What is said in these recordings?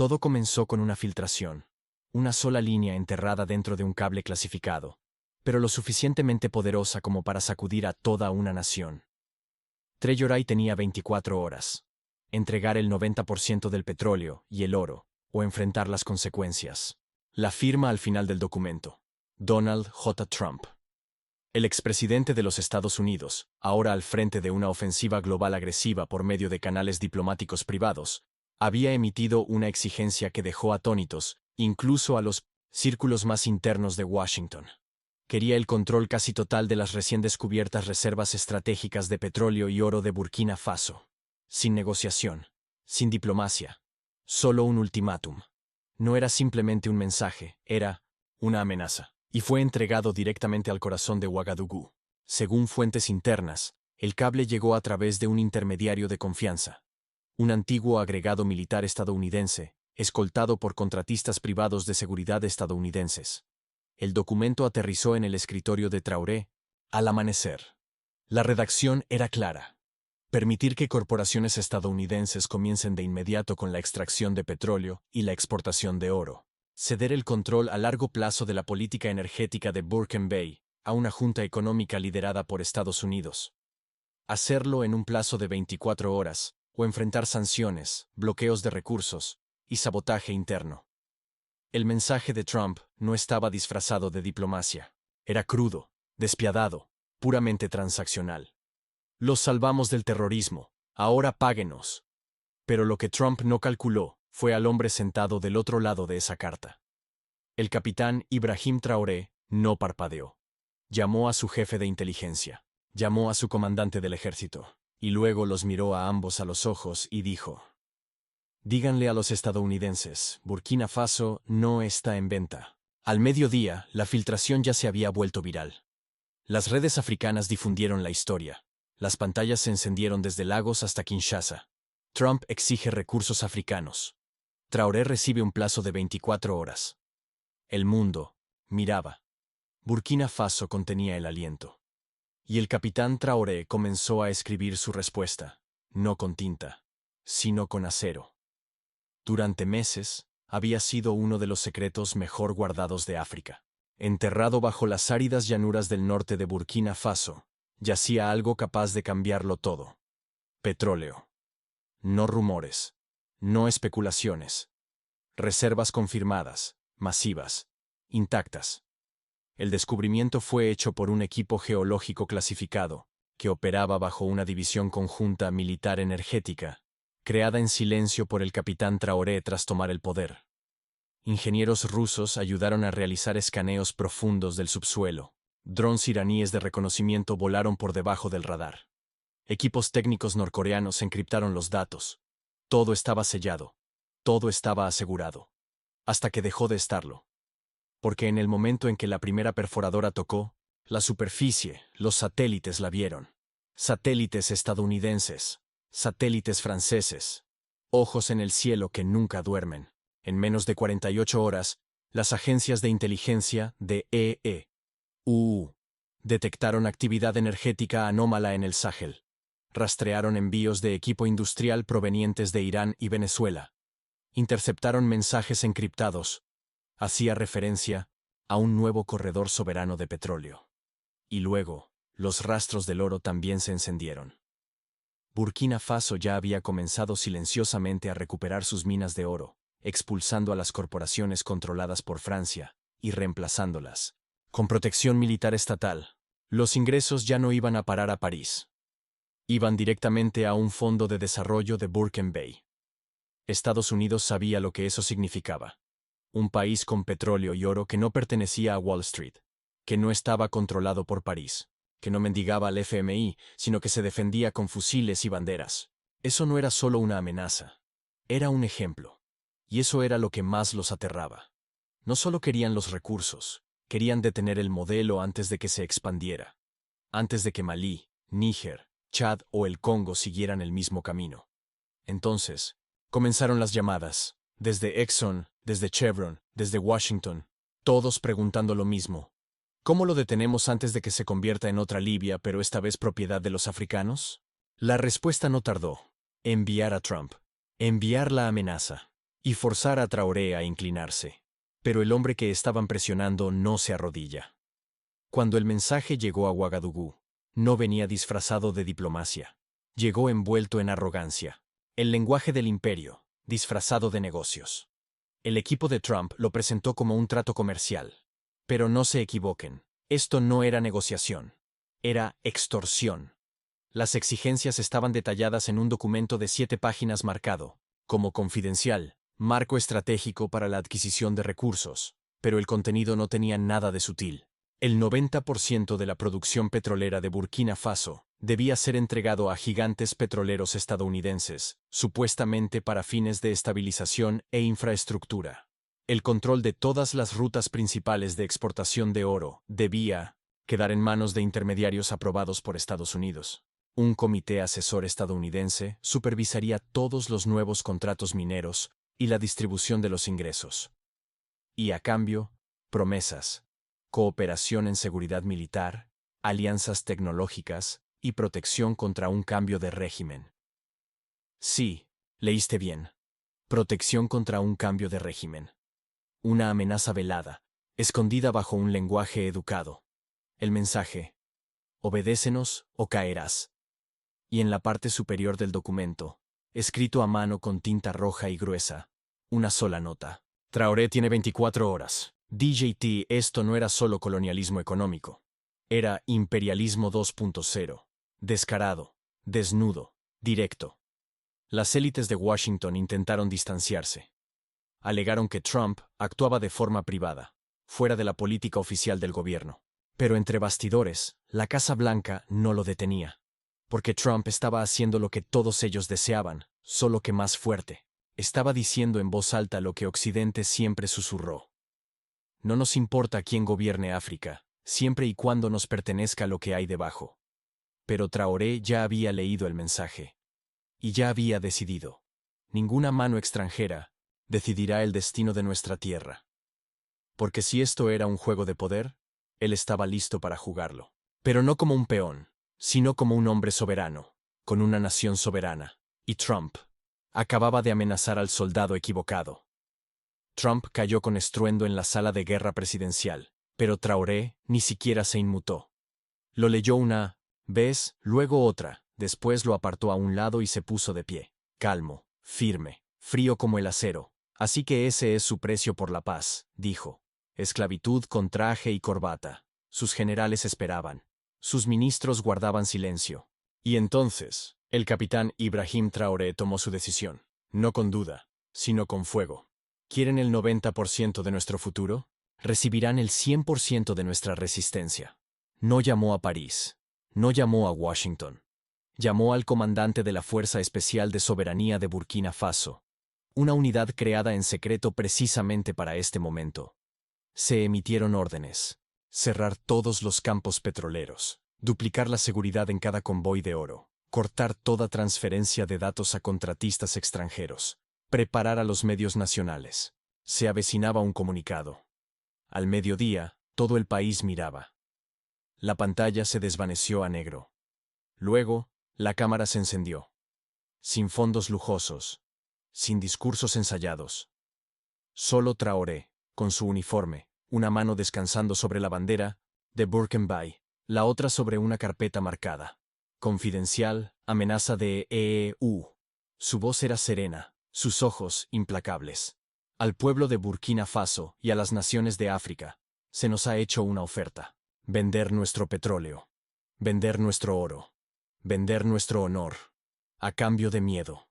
Todo comenzó con una filtración, una sola línea enterrada dentro de un cable clasificado, pero lo suficientemente poderosa como para sacudir a toda una nación. Trejoray tenía 24 horas. Entregar el 90% del petróleo y el oro, o enfrentar las consecuencias. La firma al final del documento. Donald J. Trump. El expresidente de los Estados Unidos, ahora al frente de una ofensiva global agresiva por medio de canales diplomáticos privados, había emitido una exigencia que dejó atónitos, incluso a los círculos más internos de Washington. Quería el control casi total de las recién descubiertas reservas estratégicas de petróleo y oro de Burkina Faso. Sin negociación, sin diplomacia, solo un ultimátum. No era simplemente un mensaje, era una amenaza. Y fue entregado directamente al corazón de Ouagadougou. Según fuentes internas, el cable llegó a través de un intermediario de confianza, un antiguo agregado militar estadounidense, escoltado por contratistas privados de seguridad estadounidenses. El documento aterrizó en el escritorio de Traoré al amanecer. La redacción era clara. Permitir que corporaciones estadounidenses comiencen de inmediato con la extracción de petróleo y la exportación de oro. Ceder el control a largo plazo de la política energética de Burken Bay a una junta económica liderada por Estados Unidos. Hacerlo en un plazo de 24 horas, o enfrentar sanciones, bloqueos de recursos y sabotaje interno. El mensaje de Trump no estaba disfrazado de diplomacia. Era crudo, despiadado, puramente transaccional. Los salvamos del terrorismo, ahora páguenos. Pero lo que Trump no calculó fue al hombre sentado del otro lado de esa carta. El capitán Ibrahim Traoré no parpadeó. Llamó a su jefe de inteligencia, llamó a su comandante del ejército, y luego los miró a ambos a los ojos y dijo: díganle a los estadounidenses, Burkina Faso no está en venta. Al mediodía, la filtración ya se había vuelto viral. Las redes africanas difundieron la historia. Las pantallas se encendieron desde Lagos hasta Kinshasa. Trump exige recursos africanos. Traoré recibe un plazo de 24 horas. El mundo miraba. Burkina Faso contenía el aliento. Y el capitán Traoré comenzó a escribir su respuesta, no con tinta, sino con acero. Durante meses, había sido uno de los secretos mejor guardados de África. Enterrado bajo las áridas llanuras del norte de Burkina Faso, yacía algo capaz de cambiarlo todo. Petróleo. No rumores. No especulaciones. Reservas confirmadas, masivas, intactas. El descubrimiento fue hecho por un equipo geológico clasificado, que operaba bajo una división conjunta militar energética, creada en silencio por el capitán Traoré tras tomar el poder. Ingenieros rusos ayudaron a realizar escaneos profundos del subsuelo. Drones iraníes de reconocimiento volaron por debajo del radar. Equipos técnicos norcoreanos encriptaron los datos. Todo estaba sellado. Todo estaba asegurado. Hasta que dejó de estarlo. Porque en el momento en que la primera perforadora tocó la superficie, los satélites la vieron. Satélites estadounidenses. Satélites franceses. Ojos en el cielo que nunca duermen. En menos de 48 horas, las agencias de inteligencia de EU detectaron actividad energética anómala en el Sahel. Rastrearon envíos de equipo industrial provenientes de Irán y Venezuela. Interceptaron mensajes encriptados. Hacía referencia a un nuevo corredor soberano de petróleo. Y luego, los rastros del oro también se encendieron. Burkina Faso ya había comenzado silenciosamente a recuperar sus minas de oro, expulsando a las corporaciones controladas por Francia y reemplazándolas con protección militar estatal. Los ingresos ya no iban a parar a París. Iban directamente a un fondo de desarrollo de Burken Bay. Estados Unidos sabía lo que eso significaba. Un país con petróleo y oro que no pertenecía a Wall Street, que no estaba controlado por París, que no mendigaba al FMI, sino que se defendía con fusiles y banderas. Eso no era solo una amenaza, era un ejemplo. Y eso era lo que más los aterraba. No solo querían los recursos, querían detener el modelo antes de que se expandiera. Antes de que Malí, Níger, Chad o el Congo siguieran el mismo camino. Entonces, comenzaron las llamadas, desde Exxon, desde Chevron, desde Washington, todos preguntando lo mismo. ¿Cómo lo detenemos antes de que se convierta en otra Libia, pero esta vez propiedad de los africanos? La respuesta no tardó. Enviar a Trump. Enviar la amenaza. y forzar a Traoré a inclinarse. Pero el hombre que estaban presionando no se arrodilla. Cuando el mensaje llegó a Ouagadougou, no venía disfrazado de diplomacia. Llegó envuelto en arrogancia. El lenguaje del imperio, disfrazado de negocios. El equipo de Trump lo presentó como un trato comercial. Pero no se equivoquen, esto no era negociación. Era extorsión. Las exigencias estaban detalladas en un documento de 7 páginas marcado, como confidencial, marco estratégico para la adquisición de recursos, pero el contenido no tenía nada de sutil. El 90% de la producción petrolera de Burkina Faso debía ser entregado a gigantes petroleros estadounidenses, supuestamente para fines de estabilización e infraestructura. El control de todas las rutas principales de exportación de oro debía quedar en manos de intermediarios aprobados por Estados Unidos. Un comité asesor estadounidense supervisaría todos los nuevos contratos mineros y la distribución de los ingresos. Y a cambio, promesas, cooperación en seguridad militar, alianzas tecnológicas y protección contra un cambio de régimen. Sí, leíste bien. Protección contra un cambio de régimen. Una amenaza velada, escondida bajo un lenguaje educado. El mensaje: obedécenos o caerás. Y en la parte superior del documento, escrito a mano con tinta roja y gruesa, una sola nota. Traoré tiene 24 horas. DJT, esto no era solo colonialismo económico. Era imperialismo 2.0. Descarado, desnudo, directo. Las élites de Washington intentaron distanciarse. Alegaron que Trump actuaba de forma privada, fuera de la política oficial del gobierno. Pero entre bastidores, la Casa Blanca no lo detenía. Porque Trump estaba haciendo lo que todos ellos deseaban, solo que más fuerte. Estaba diciendo en voz alta lo que Occidente siempre susurró. No nos importa quién gobierne África, siempre y cuando nos pertenezca lo que hay debajo. Pero Traoré ya había leído el mensaje. Y ya había decidido. Ninguna mano extranjera decidirá el destino de nuestra tierra. Porque si esto era un juego de poder, él estaba listo para jugarlo. Pero no como un peón, sino como un hombre soberano, con una nación soberana. Y Trump acababa de amenazar al soldado equivocado. Trump cayó con estruendo en la sala de guerra presidencial, pero Traoré ni siquiera se inmutó. Lo leyó una vez, luego otra, después lo apartó a un lado y se puso de pie, calmo, firme, frío como el acero. Así que ese es su precio por la paz, dijo. Esclavitud con traje y corbata. Sus generales esperaban. Sus ministros guardaban silencio. Y entonces, el capitán Ibrahim Traoré tomó su decisión. No con duda, sino con fuego. ¿Quieren el 90% de nuestro futuro? Recibirán el 100% de nuestra resistencia. No llamó a París. No llamó a Washington. Llamó al comandante de la Fuerza Especial de Soberanía de Burkina Faso. Una unidad creada en secreto precisamente para este momento. Se emitieron órdenes. Cerrar todos los campos petroleros. Duplicar la seguridad en cada convoy de oro. Cortar toda transferencia de datos a contratistas extranjeros. Preparar a los medios nacionales. Se avecinaba un comunicado. Al mediodía, todo el país miraba. La pantalla se desvaneció a negro. Luego, la cámara se encendió. Sin fondos lujosos. Sin discursos ensayados. Solo Traoré, con su uniforme, una mano descansando sobre la bandera de Burkina, la otra sobre una carpeta marcada. Confidencial, amenaza de EU. Su voz era serena, sus ojos implacables. Al pueblo de Burkina Faso y a las naciones de África, se nos ha hecho una oferta. Vender nuestro petróleo. Vender nuestro oro. Vender nuestro honor. A cambio de miedo.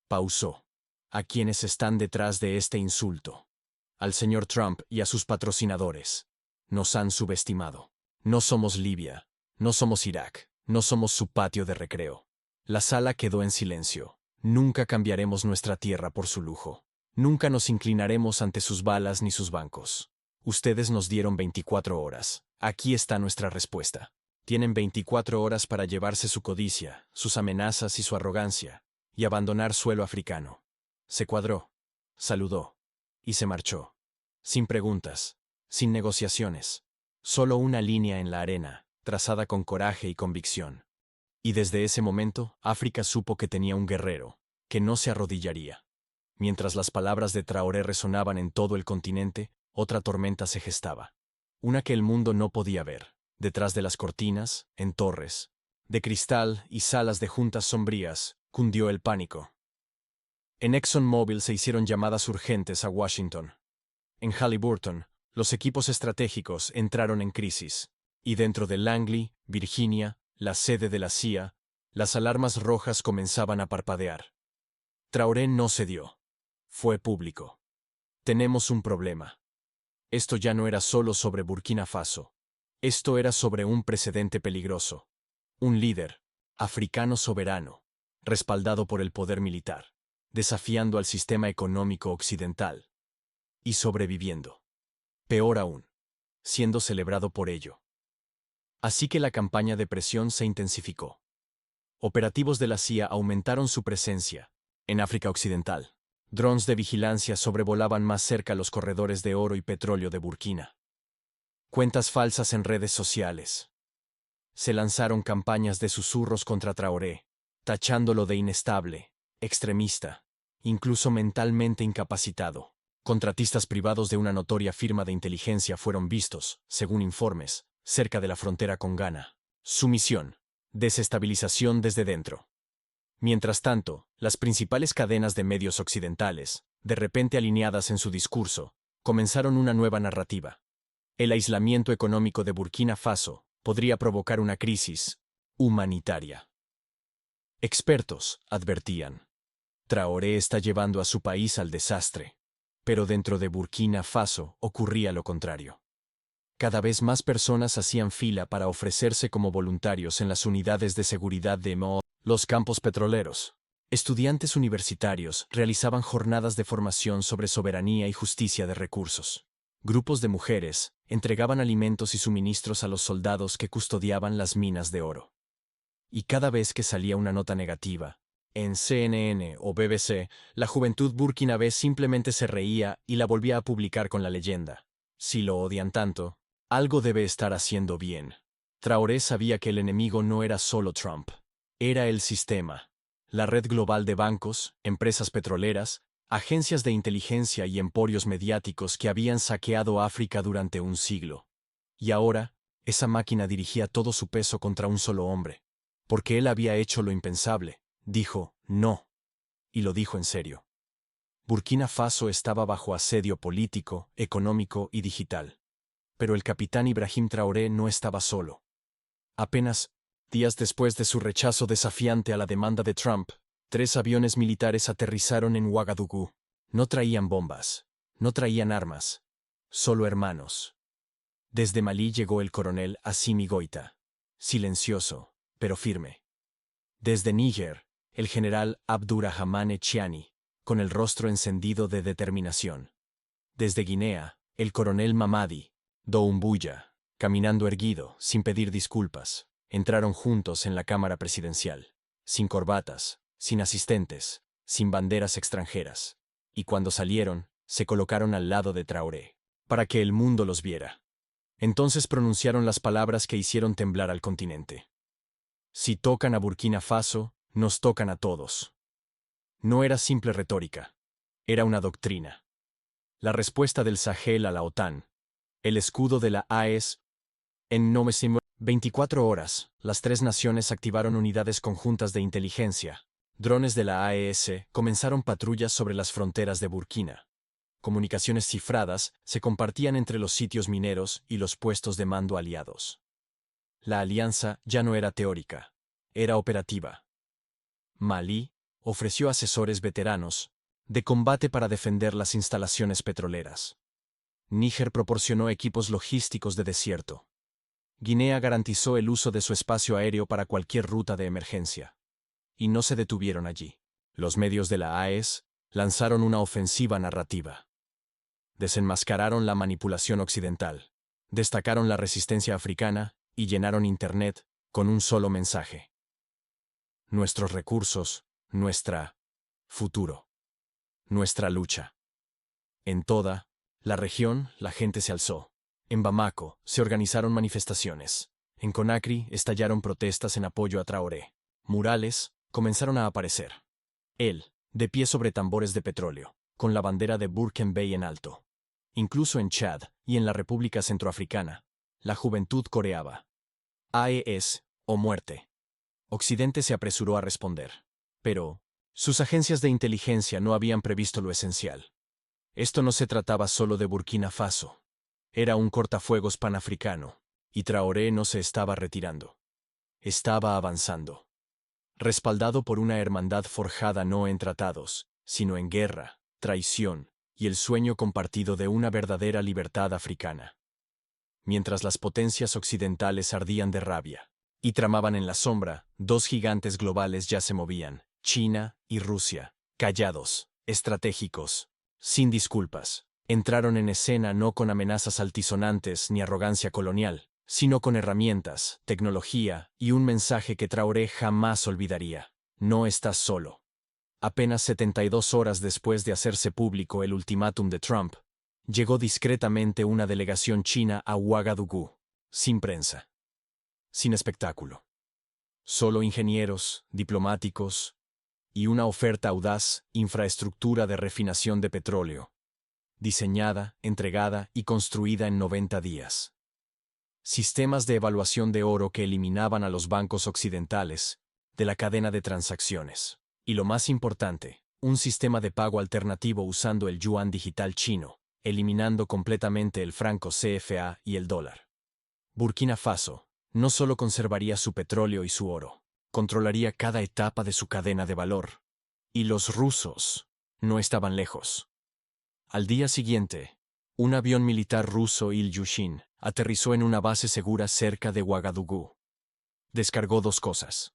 Pausó. A quienes están detrás de este insulto. Al señor Trump y a sus patrocinadores. Nos han subestimado. No somos Libia. No somos Irak. No somos su patio de recreo. La sala quedó en silencio. Nunca cambiaremos nuestra tierra por su lujo. Nunca nos inclinaremos ante sus balas ni sus bancos. Ustedes nos dieron 24 horas. Aquí está nuestra respuesta. Tienen 24 horas para llevarse su codicia, sus amenazas y su arrogancia, y abandonar suelo africano. Se cuadró, saludó, y se marchó. Sin preguntas, sin negociaciones. Solo una línea en la arena, trazada con coraje y convicción. Y desde ese momento, África supo que tenía un guerrero, que no se arrodillaría. Mientras las palabras de Traoré resonaban en todo el continente, otra tormenta se gestaba. Una que el mundo no podía ver. Detrás de las cortinas, en torres de cristal y salas de juntas sombrías, cundió el pánico. En ExxonMobil se hicieron llamadas urgentes a Washington. En Halliburton, los equipos estratégicos entraron en crisis. Y dentro de Langley, Virginia, la sede de la CIA, las alarmas rojas comenzaban a parpadear. Traoré no cedió. Fue público. Tenemos un problema. Esto ya no era solo sobre Burkina Faso. Esto era sobre un precedente peligroso. Un líder, africano soberano, respaldado por el poder militar, desafiando al sistema económico occidental. Y sobreviviendo. Peor aún, siendo celebrado por ello. Así que la campaña de presión se intensificó. Operativos de la CIA aumentaron su presencia en África Occidental. Drones de vigilancia sobrevolaban más cerca los corredores de oro y petróleo de Burkina. Cuentas falsas en redes sociales. Se lanzaron campañas de susurros contra Traoré, tachándolo de inestable, extremista, incluso mentalmente incapacitado. Contratistas privados de una notoria firma de inteligencia fueron vistos, según informes, cerca de la frontera con Ghana. Su misión: desestabilización desde dentro. Mientras tanto, las principales cadenas de medios occidentales, de repente alineadas en su discurso, comenzaron una nueva narrativa. El aislamiento económico de Burkina Faso podría provocar una crisis humanitaria. Expertos advertían: Traoré está llevando a su país al desastre. Pero dentro de Burkina Faso ocurría lo contrario. Cada vez más personas hacían fila para ofrecerse como voluntarios en las unidades de seguridad de los campos petroleros. Estudiantes universitarios realizaban jornadas de formación sobre soberanía y justicia de recursos. Grupos de mujeres entregaban alimentos y suministros a los soldados que custodiaban las minas de oro. Y cada vez que salía una nota negativa, en CNN o BBC, la juventud burkinabé simplemente se reía y la volvía a publicar con la leyenda: si lo odian tanto, algo debe estar haciendo bien. Traoré sabía que el enemigo no era solo Trump. Era el sistema. La red global de bancos, empresas petroleras, agencias de inteligencia y emporios mediáticos que habían saqueado África durante un siglo. Y ahora, esa máquina dirigía todo su peso contra un solo hombre. Porque él había hecho lo impensable. Dijo no. Y lo dijo en serio. Burkina Faso estaba bajo asedio político, económico y digital. Pero el capitán Ibrahim Traoré no estaba solo. Apenas días después de su rechazo desafiante a la demanda de Trump, 3 aviones militares aterrizaron en Ouagadougou. No traían bombas, no traían armas, solo hermanos. Desde Malí llegó el coronel Assimi Goïta, silencioso, pero firme. Desde Níger, el general Abdurrahmane Chiani, con el rostro encendido de determinación. Desde Guinea, el coronel Mamadi Doumbouya, caminando erguido, sin pedir disculpas, entraron juntos en la Cámara Presidencial, sin corbatas, sin asistentes, sin banderas extranjeras. Y cuando salieron, se colocaron al lado de Traoré, para que el mundo los viera. Entonces pronunciaron las palabras que hicieron temblar al continente. Si tocan a Burkina Faso, nos tocan a todos. No era simple retórica. Era una doctrina. La respuesta del Sahel a la OTAN. El escudo de la AES. En 24 horas, las 3 naciones activaron unidades conjuntas de inteligencia. Drones de la AES comenzaron patrullas sobre las fronteras de Burkina. Comunicaciones cifradas se compartían entre los sitios mineros y los puestos de mando aliados. La alianza ya no era teórica, era operativa. Malí ofreció asesores veteranos de combate para defender las instalaciones petroleras. Níger proporcionó equipos logísticos de desierto. Guinea garantizó el uso de su espacio aéreo para cualquier ruta de emergencia. Y no se detuvieron allí. Los medios de la AES lanzaron una ofensiva narrativa. Desenmascararon la manipulación occidental, destacaron la resistencia africana y llenaron Internet con un solo mensaje: nuestros recursos, nuestra futuro, nuestra lucha. En toda la región, la gente se alzó. En Bamako se organizaron manifestaciones. En Conakry estallaron protestas en apoyo a Traoré. Murales comenzaron a aparecer. Él de pie sobre tambores de petróleo, con la bandera de Burken Bay en alto. Incluso en Chad y en la República Centroafricana, la juventud coreaba: AES o muerte. Occidente se apresuró a responder. Pero sus agencias de inteligencia no habían previsto lo esencial. Esto no se trataba solo de Burkina Faso. Era un cortafuegos panafricano, y Traoré no se estaba retirando. Estaba avanzando. Respaldado por una hermandad forjada no en tratados, sino en guerra, traición y el sueño compartido de una verdadera libertad africana. Mientras las potencias occidentales ardían de rabia y tramaban en la sombra, dos gigantes globales ya se movían: China y Rusia, callados, estratégicos, sin disculpas. Entraron en escena no con amenazas altisonantes ni arrogancia colonial, sino con herramientas, tecnología y un mensaje que Traoré jamás olvidaría: no estás solo. Apenas 72 horas después de hacerse público el ultimátum de Trump, llegó discretamente una delegación china a Ouagadougou, sin prensa, sin espectáculo. Solo ingenieros, diplomáticos y una oferta audaz: infraestructura de refinación de petróleo, diseñada, entregada y construida en 90 días. Sistemas de evaluación de oro que eliminaban a los bancos occidentales de la cadena de transacciones. Y lo más importante, un sistema de pago alternativo usando el yuan digital chino, eliminando completamente el franco CFA y el dólar. Burkina Faso no solo conservaría su petróleo y su oro, controlaría cada etapa de su cadena de valor. Y los rusos no estaban lejos. Al día siguiente, un avión militar ruso Il-Yushin aterrizó en una base segura cerca de Ouagadougou. Descargó dos cosas: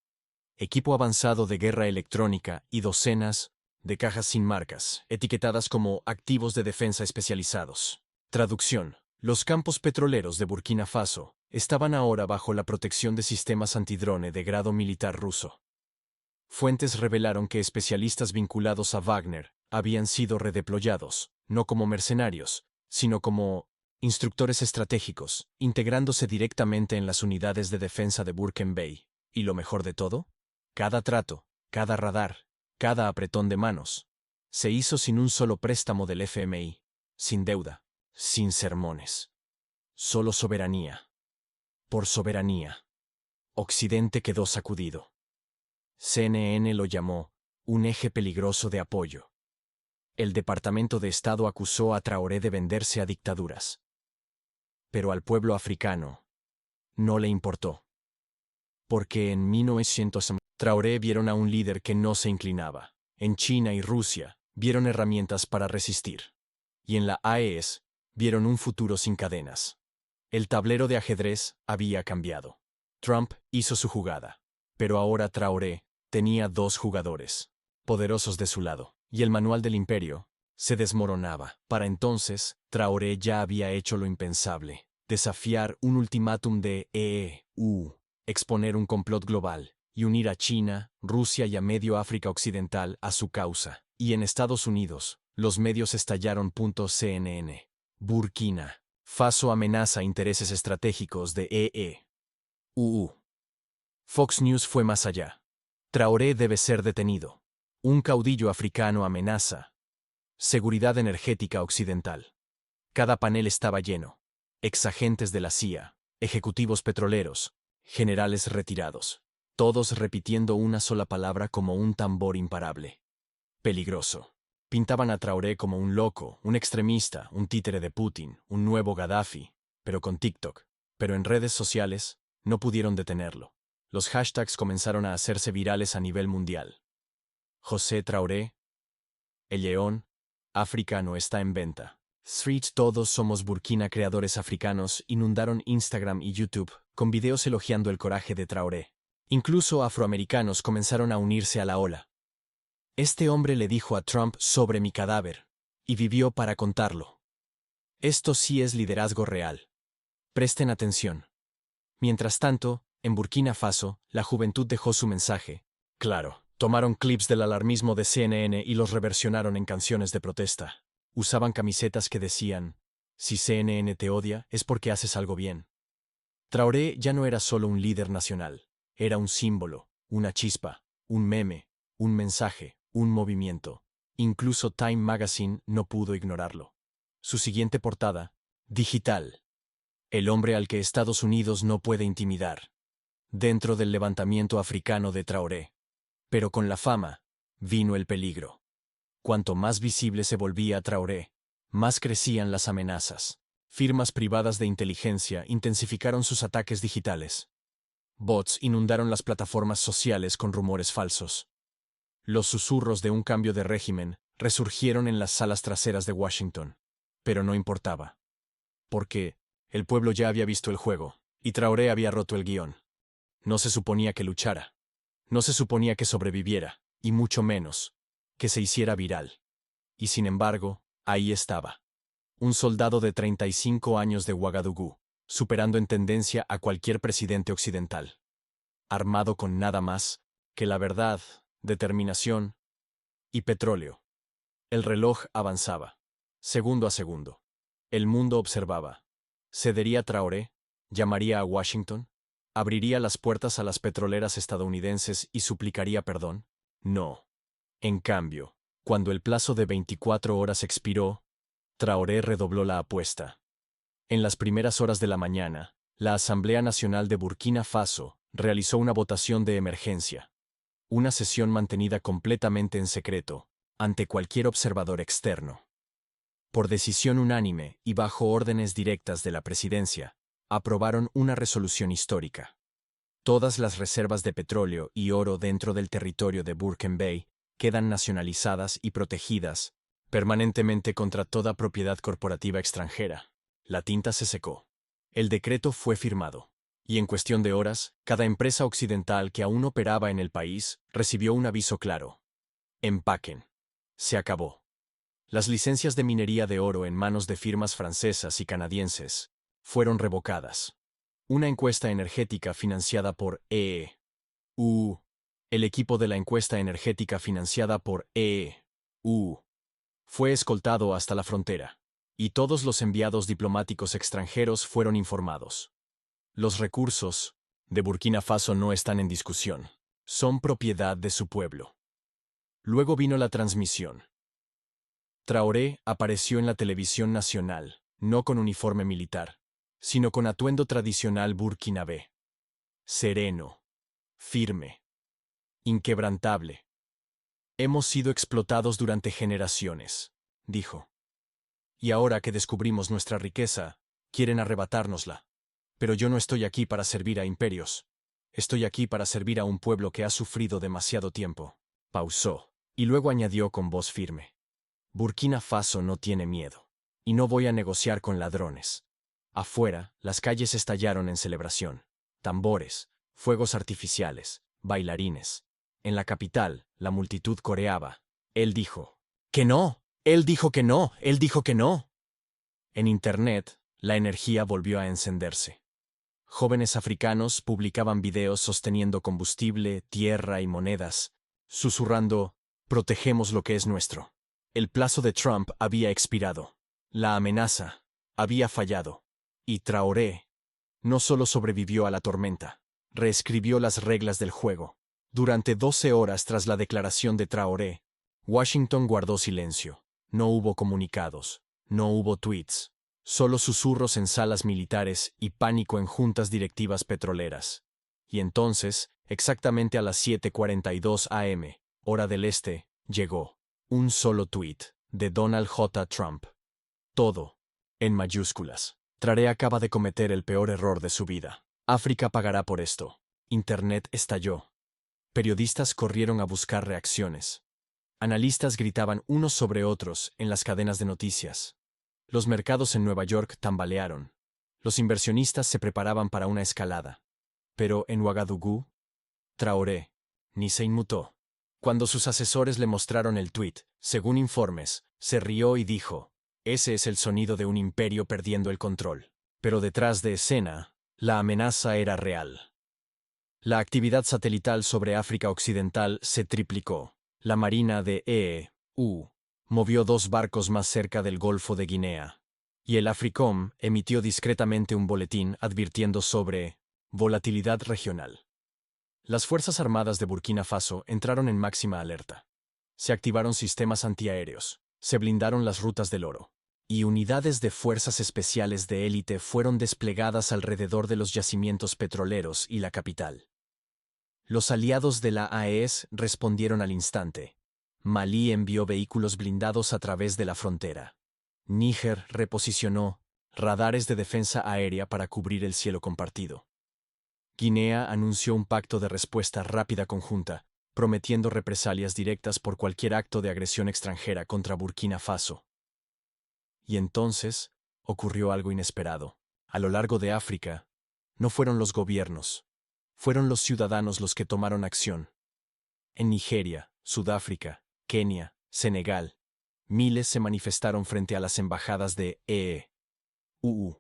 equipo avanzado de guerra electrónica y docenas de cajas sin marcas, etiquetadas como activos de defensa especializados. Traducción: los campos petroleros de Burkina Faso estaban ahora bajo la protección de sistemas antidrone de grado militar ruso. Fuentes revelaron que especialistas vinculados a Wagner habían sido redeployados, no como mercenarios, sino como instructores estratégicos, integrándose directamente en las unidades de defensa de Burken Bay. Y lo mejor de todo, cada trato, cada radar, cada apretón de manos, se hizo sin un solo préstamo del FMI, sin deuda, sin sermones. Solo soberanía. Por soberanía. Occidente quedó sacudido. CNN lo llamó un eje peligroso de apoyo. El Departamento de Estado acusó a Traoré de venderse a dictaduras. Pero al pueblo africano no le importó. Porque en 1900 Traoré vieron a un líder que no se inclinaba. En China y Rusia vieron herramientas para resistir. Y en la AES vieron un futuro sin cadenas. El tablero de ajedrez había cambiado. Trump hizo su jugada. Pero ahora Traoré tenía dos jugadores poderosos de su lado, y el manual del imperio se desmoronaba. Para entonces, Traoré ya había hecho lo impensable: desafiar un ultimátum de EU, exponer un complot global y unir a China, Rusia y a medio África Occidental a su causa. Y en Estados Unidos, los medios estallaron. CNN. Burkina Faso amenaza intereses estratégicos de EU. Fox News fue más allá. Traoré debe ser detenido. Un caudillo africano amenaza seguridad energética occidental. Cada panel estaba lleno: exagentes de la CIA, ejecutivos petroleros, generales retirados, todos repitiendo una sola palabra como un tambor imparable: peligroso. Pintaban a Traoré como un loco, un extremista, un títere de Putin, un nuevo Gaddafi, pero con TikTok. Pero en redes sociales no pudieron detenerlo. Los hashtags comenzaron a hacerse virales a nivel mundial. José Traoré, el león africano está en venta. Street Todos somos Burkina. Creadores africanos inundaron Instagram y YouTube con videos elogiando el coraje de Traoré. Incluso afroamericanos comenzaron a unirse a la ola. Este hombre le dijo a Trump sobre mi cadáver, y vivió para contarlo. Esto sí es liderazgo real. Presten atención. Mientras tanto, en Burkina Faso, la juventud dejó su mensaje. Claro, tomaron clips del alarmismo de CNN y los reversionaron en canciones de protesta. Usaban camisetas que decían: si CNN te odia, es porque haces algo bien. Traoré ya no era solo un líder nacional. Era un símbolo, una chispa, un meme, un mensaje, Un movimiento. Incluso Time Magazine no pudo ignorarlo. Su siguiente portada, digital. El hombre al que Estados Unidos no puede intimidar. Dentro del levantamiento africano de Traoré. Pero con la fama, vino el peligro. Cuanto más visible se volvía Traoré, más crecían las amenazas. Firmas privadas de inteligencia intensificaron sus ataques digitales. Bots inundaron las plataformas sociales con rumores falsos. Los susurros de un cambio de régimen resurgieron en las salas traseras de Washington. Pero no importaba. Porque el pueblo ya había visto el juego, y Traoré había roto el guión. No se suponía que luchara. No se suponía que sobreviviera, y mucho menos, que se hiciera viral. Y sin embargo, ahí estaba. Un soldado de 35 años de Ouagadougou, superando en tendencia a cualquier presidente occidental. Armado con nada más que la verdad, determinación y petróleo. El reloj avanzaba, segundo a segundo. El mundo observaba. ¿Cedería Traoré? ¿Llamaría a Washington? ¿Abriría las puertas a las petroleras estadounidenses y suplicaría perdón? No. En cambio, cuando el plazo de 24 horas expiró, Traoré redobló la apuesta. En las primeras horas de la mañana, la Asamblea Nacional de Burkina Faso realizó una votación de emergencia. Una sesión mantenida completamente en secreto, ante cualquier observador externo. Por decisión unánime y bajo órdenes directas de la presidencia, aprobaron una resolución histórica. Todas las reservas de petróleo y oro dentro del territorio de Burken Bay quedan nacionalizadas y protegidas permanentemente contra toda propiedad corporativa extranjera. La tinta se secó. El decreto fue firmado. Y en cuestión de horas, cada empresa occidental que aún operaba en el país recibió un aviso claro. Empaquen. Se acabó. Las licencias de minería de oro en manos de firmas francesas y canadienses fueron revocadas. Una encuesta energética financiada por EU. El equipo de la encuesta energética financiada por EU fue escoltado hasta la frontera, y todos los enviados diplomáticos extranjeros fueron informados. Los recursos de Burkina Faso no están en discusión. Son propiedad de su pueblo. Luego vino la transmisión. Traoré apareció en la televisión nacional, no con uniforme militar, sino con atuendo tradicional burkinabé. Sereno. Firme. Inquebrantable. Hemos sido explotados durante generaciones, dijo. Y ahora que descubrimos nuestra riqueza, quieren arrebatárnosla. Pero yo no estoy aquí para servir a imperios. Estoy aquí para servir a un pueblo que ha sufrido demasiado tiempo. Pausó, y luego añadió con voz firme. Burkina Faso no tiene miedo. Y no voy a negociar con ladrones. Afuera, las calles estallaron en celebración. Tambores, fuegos artificiales, bailarines. En la capital, la multitud coreaba. Él dijo, ¡que no! ¡Él dijo que no! ¡Él dijo que no! En Internet, la energía volvió a encenderse. Jóvenes africanos publicaban videos sosteniendo combustible, tierra y monedas, susurrando, «Protegemos lo que es nuestro». El plazo de Trump había expirado. La amenaza había fallado. Y Traoré no solo sobrevivió a la tormenta, reescribió las reglas del juego. Durante 12 horas tras la declaración de Traoré, Washington guardó silencio. No hubo comunicados, no hubo tweets, solo susurros en salas militares y pánico en juntas directivas petroleras. Y entonces, exactamente a las 7:42 am, hora del este, llegó un solo tuit de Donald J. Trump. Todo, en mayúsculas. Traoré acaba de cometer el peor error de su vida. África pagará por esto. Internet estalló. Periodistas corrieron a buscar reacciones. Analistas gritaban unos sobre otros en las cadenas de noticias. Los mercados en Nueva York tambalearon. Los inversionistas se preparaban para una escalada. Pero en Ouagadougou, Traoré ni se inmutó. Cuando sus asesores le mostraron el tuit, según informes, se rió y dijo, «Ese es el sonido de un imperio perdiendo el control». Pero detrás de escena, la amenaza era real. La actividad satelital sobre África Occidental se triplicó. La Marina de EU movió 2 barcos más cerca del Golfo de Guinea. Y el AFRICOM emitió discretamente un boletín advirtiendo sobre volatilidad regional. Las Fuerzas Armadas de Burkina Faso entraron en máxima alerta. Se activaron sistemas antiaéreos, se blindaron las rutas del oro, y unidades de fuerzas especiales de élite fueron desplegadas alrededor de los yacimientos petroleros y la capital. Los aliados de la AES respondieron al instante. Malí envió vehículos blindados a través de la frontera. Níger reposicionó radares de defensa aérea para cubrir el cielo compartido. Guinea anunció un pacto de respuesta rápida conjunta, prometiendo represalias directas por cualquier acto de agresión extranjera contra Burkina Faso. Y entonces ocurrió algo inesperado. A lo largo de África, no fueron los gobiernos, fueron los ciudadanos los que tomaron acción. En Nigeria, Sudáfrica, Kenia, Senegal, miles se manifestaron frente a las embajadas de EU.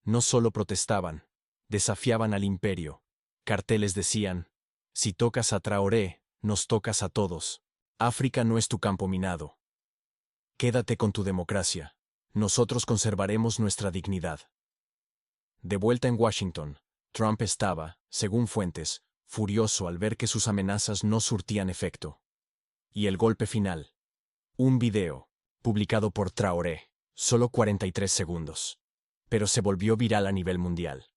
No solo protestaban, desafiaban al imperio. Carteles decían: si tocas a Traoré, nos tocas a todos. África no es tu campo minado. Quédate con tu democracia. Nosotros conservaremos nuestra dignidad. De vuelta en Washington, Trump estaba, según fuentes, furioso al ver que sus amenazas no surtían efecto. Y el golpe final. Un video, publicado por Traoré, solo 43 segundos. Pero se volvió viral a nivel mundial.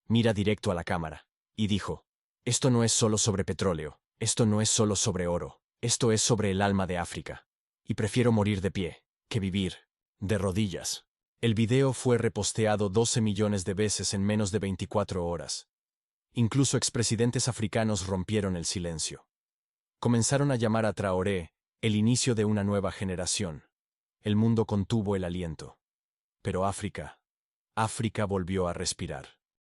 Mira directo a la cámara, y dijo: esto no es solo sobre petróleo, esto no es solo sobre oro, esto es sobre el alma de África. Y prefiero morir de pie, que vivir de rodillas. El video fue reposteado 12 millones de veces en menos de 24 horas. Incluso expresidentes africanos rompieron el silencio. Comenzaron a llamar a Traoré el inicio de una nueva generación. El mundo contuvo el aliento. Pero África volvió a respirar.